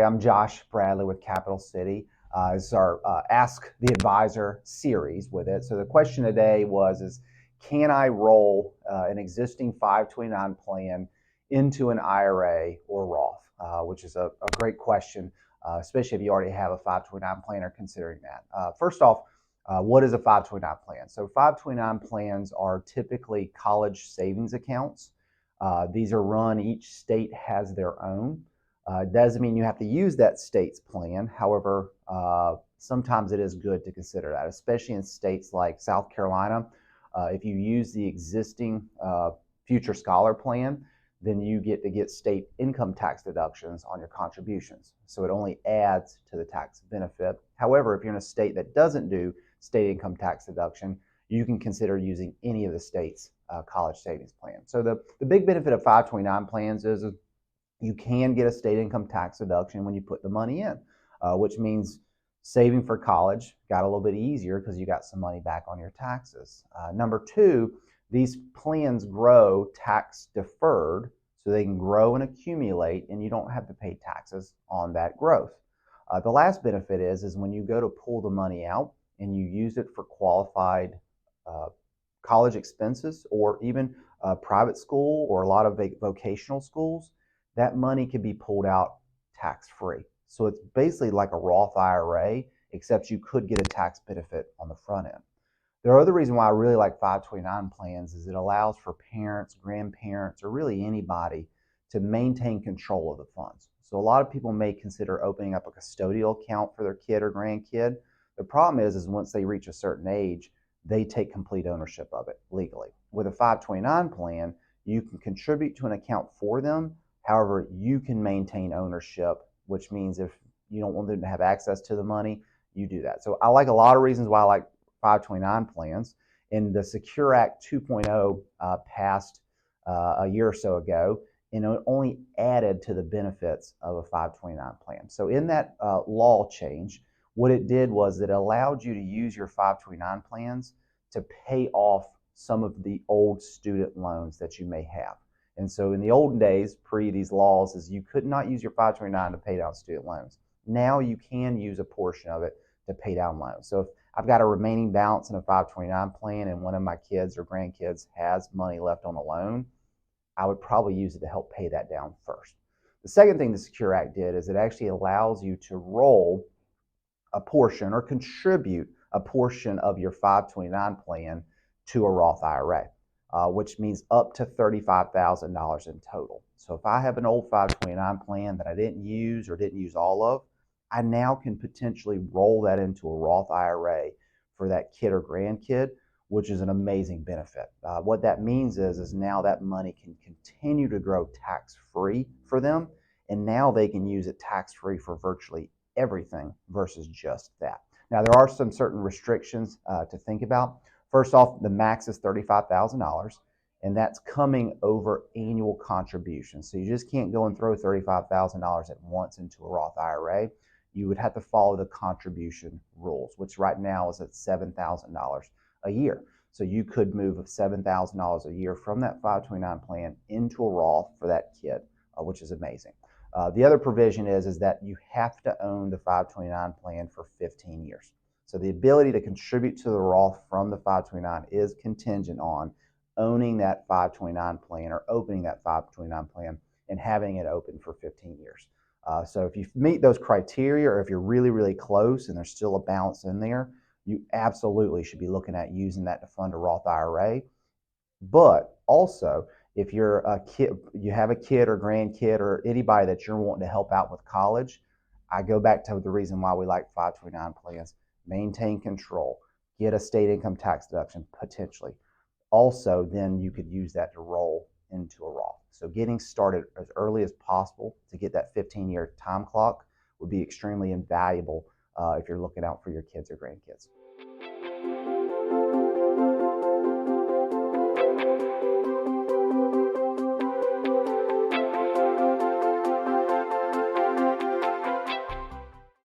Gary. I'm Josh Bradley with Capital City. This is our Ask the Advisor series with it. So the question today is can I roll an existing 529 plan into an IRA or Roth, which is a great question, especially if you already have a 529 plan or considering that. First off, what is a 529 plan? So 529 plans are typically college savings accounts. These are run, each state has their own. Doesn't mean you have to use that state's plan. However, sometimes it is good to consider that, especially in states like South Carolina. If you use the existing Future Scholar plan, then you get state income tax deductions on your contributions. So it only adds to the tax benefit. However, if you're in a state that doesn't do state income tax deduction, you can consider using any of the state's college savings plan. So the big benefit of 529 plans is you can get a state income tax deduction when you put the money in, which means saving for college got a little bit easier because you got some money back on your taxes. Number two, these plans grow tax deferred, so they can grow and accumulate, and you don't have to pay taxes on that growth. The last benefit is when you go to pull the money out and you use it for qualified college expenses or even private school or a lot of vocational schools, that money can be pulled out tax-free. So it's basically like a Roth IRA, except you could get a tax benefit on the front end. The other reason why I really like 529 plans is it allows for parents, grandparents, or really anybody to maintain control of the funds. So a lot of people may consider opening up a custodial account for their kid or grandkid. The problem is once they reach a certain age, they take complete ownership of it legally. With a 529 plan, you can contribute to an account for them. However, you can maintain ownership, which means if you don't want them to have access to the money, you do that. So I like a lot of reasons why I like 529 plans. And the Secure Act 2.0 passed a year or so ago, and it only added to the benefits of a 529 plan. So in that law change, what it did was it allowed you to use your 529 plans to pay off some of the old student loans that you may have. And so in the olden days, pre these laws, is you could not use your 529 to pay down student loans. Now you can use a portion of it to pay down loans. So if I've got a remaining balance in a 529 plan and one of my kids or grandkids has money left on a loan, I would probably use it to help pay that down first. The second thing the Secure Act did is it actually allows you to roll a portion or contribute a portion of your 529 plan to a Roth IRA. Which means up to $35,000 in total. So if I have an old 529 plan that I didn't use or didn't use all of, I now can potentially roll that into a Roth IRA for that kid or grandkid, which is an amazing benefit. What that means is now that money can continue to grow tax-free for them, and now they can use it tax-free for virtually everything versus just that. Now, there are some certain restrictions to think about. First off, the max is $35,000, and that's coming over annual contributions. So you just can't go and throw $35,000 at once into a Roth IRA. You would have to follow the contribution rules, which right now is at $7,000 a year. So you could move $7,000 a year from that 529 plan into a Roth for that kid, which is amazing. The other provision is that you have to own the 529 plan for 15 years. So the ability to contribute to the Roth from the 529 is contingent on owning that 529 plan or opening that 529 plan and having it open for 15 years. So if you meet those criteria, or if you're really, really close and there's still a balance in there, you absolutely should be looking at using that to fund a Roth IRA. But also, if you're a kid, you have a kid or grandkid or anybody that you're wanting to help out with college, I go back to the reason why we like 529 plans. Maintain control, get a state income tax deduction potentially. Also, then you could use that to roll into a Roth. So getting started as early as possible to get that 15-year time clock would be extremely invaluable if you're looking out for your kids or grandkids.